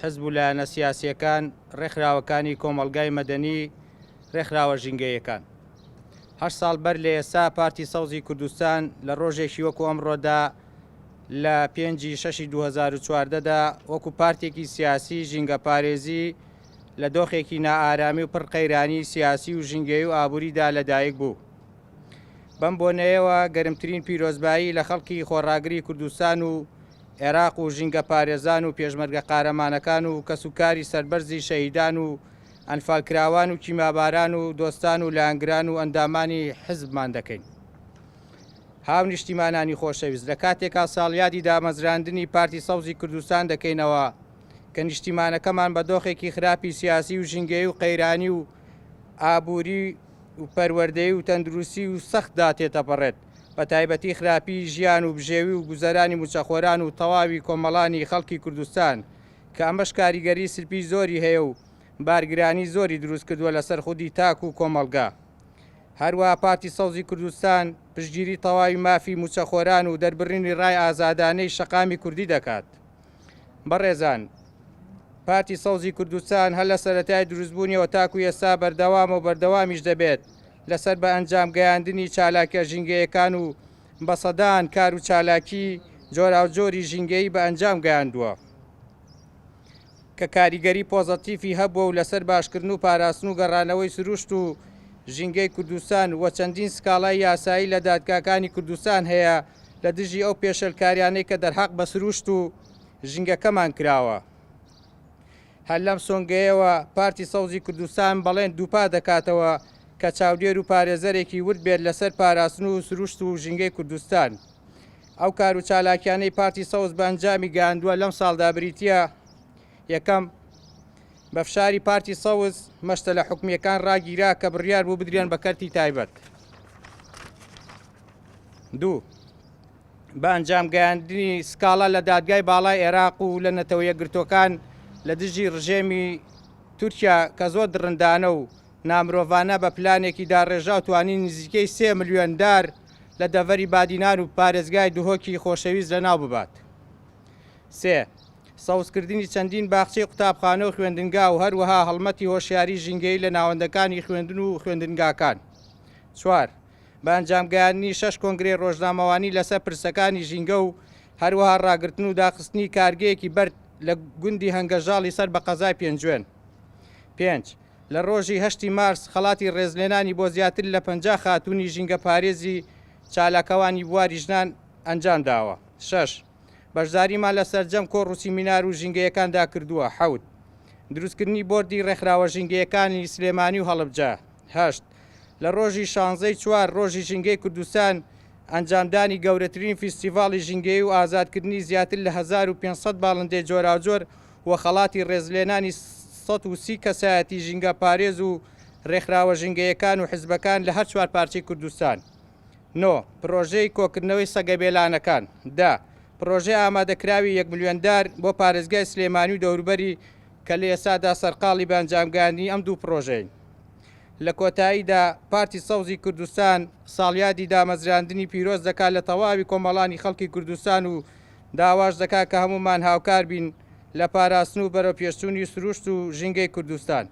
حزب و لایەنە سیاسیەکان ڕێکخراوەکانی کۆمەڵگای مەدەنی ڕێکخراوە ژینگەیەکان 8 ساڵ بەر لە ئێستا پارتی سەوزی کوردستان لە ڕۆژێکی وەکو ئەمڕۆدا لە 5/6/2014دا وەکو پارتێکی سیاسی ژینگە پارێزی لە دۆخێکی نائارامی و پڕقەیرانی سیاسی و ژینگەی و ئابووریدا لەدایک بوو. بەم بۆنەیەوە گەرمترین پیرۆزبایی لە خەڵکی خۆڕاگری کوردستان و عێراق و ژینگە پارێزان و پێشمەرگە قارەمانەکان و کەسوکاری سەربەرزی شەهیدان و ئەنفالکراوان و کیماباران و دۆستان و لایەنگران و ئەندامانی حزبمان دەکەین. هاو نیشتیمانانی خۆشەویست، لە کاتێکا ساڵیادی دامەزراندنی پارتی سەوزی کوردستان دەکەینەوە کە نیشتیمانەکەمان بە دۆخێکی خراپی سیاسی و ژینگەی و قەیرانی و ئابووری و پەروەردەی و تەندروستی و سەختدا تێتەپەڕێت، بە تایبەتی خراپی ژیان و بژێوی و گوزەرانی موچەخۆران و تەواوی کۆمەڵانی خەڵکی کوردستان کە ئەمەش کاریگەری سرپی زۆری هەیە و بارگرانی زۆری دروست کردووە لەسەر خودی تاک و کۆمەڵگا. هەروەها پارتی سەوزی کوردستان پشتگیری تەواوی مافی موچەخۆران و دەربڕینی ڕای ئازادانەی شەقامی کوردی دەکات. بەڕێزان، پارتی سەوزی کوردستان هەر لە سەرەتای دروستبوونیەوە تاکو ئێستا بەردەوام و بەردەوامیش دەبێت لەسەر بە ئەنجام گەیاندنی چالاکیە ژینگەیەکان و بە سەدان کار و چالاکی جۆراوجۆری ژینگەی بە ئەنجام گەیاندووە کە کاریگەری پۆزەتیفی هەبووە و لەسەر باشکردن و پاراستن و گەڕانەوەی سروشت و ژینگەی کوردستان وە چەندین سکاڵای یاسایی لە دادگاکانی کوردستان هەیە لە دژی ئەو پێشەلکاریانەی کە دەرحەق بە سروشت و ژینگەکەمان کراوە. هەر لەم سۆنگەیەوە پارتی سەوزی کوردستان بەڵێن دووپا دەکاتەوە کە چاودێر و پارێزەرێکی ورد بێت لەسەر پاراستن و سروشت و ژینگەی کوردستان. ئەو کار و چالاکیانەی پارتی سەوز بە ئەنجامی گەیاندووە لەم ساڵدا بریتە: یەکەم، بە فشاری پارتی سەوز مەشتە لە حکومیەکان ڕاگیرا کە بڕیار بوو بدرێن بە کەرتی تایبەت. دوو، بە ئەنجام گەیاندنی سکاڵە لە دادگای باڵای عێراق و لە نەتەوە یەکگرتوەکان لە دژی ڕژێمی تورکیا کە زۆر درڕندانە و نامرۆڤانە بە پلانێکی داڕێژا و توانی نزیکەی 3 ملیۆن دار لە دەڤەری بادینان و پارێزگای دهۆکی خۆشەویست لەناو ببات. سێ، سەوزکردنی چەندین باخچەی قوتابخانە و خوێندنگا و هەروەها هەڵمەتی هۆشیاری ژینگەی لە ناوەندەکانی خوێندن و خوێندنگاکان. چوار، بە ئەنجامگەیاندنی 6 کۆنگرێ ڕۆژنامەوانی لەسەر پرسەکانی ژینگە و هەروەها ڕاگرتن و داخستنی کارگەیەکی بەرد لە گوندی هەنگەژاڵی سەر بە قەزای پێنجوێن. 5، لە ڕۆژی 8 مارس خەڵاتی ڕێزلێنانی بۆ زیاتر لە 50 خاتوونی ژینگە پارێزی چالاکەوانی بواری ژنان ئەنجام داوە. 6، بەشداریمان لە سەرجەم کۆڕ و سیمینار و ژینگەیەکاندا کردووە. 7، دروستکردنی بۆردی ڕێکخراوە ژینگەیەکانی سلێمانی و هەڵبجە. 8، لە ڕۆژی 16 چوار ڕۆژی ژینگەی کوردستان ئەنجامدانی گەورەترین فیستیڤاڵی ژینگەی و ئازادکردنی زیاتر لە 1500 باڵندەی جۆراوجۆر و خەڵاتی ڕێزلێنانی 130 کەسایەتی ژینگە پارێز و ڕێکخراوە ژینگەیەکان و حزبەکان لە هەر چوار پارچەی کوردستان. 9، پرۆژەی کۆکردنەوەی سەگەبێلانەکان. 10، پرۆژەی ئامادەکراوی 1 ملیۆن دار بۆ پارێزگای سلێمانی و دەوروبەری کە لە ئێستادا سەرقاڵی بە ئەنجامگاندنی ئەم دوو پرۆژەین. لە کۆتاییدا پارتی سەوزی کوردستان ساڵیادی دامەزراندنی پیرۆز دەکات لە تەواوی کۆمەڵانی خەڵکی کوردستان و داواش دەکات کە هەمومان هاوکار بین لە پاراستن و بەرەو پێشچوونی سروشت و ژینگەی کوردستان.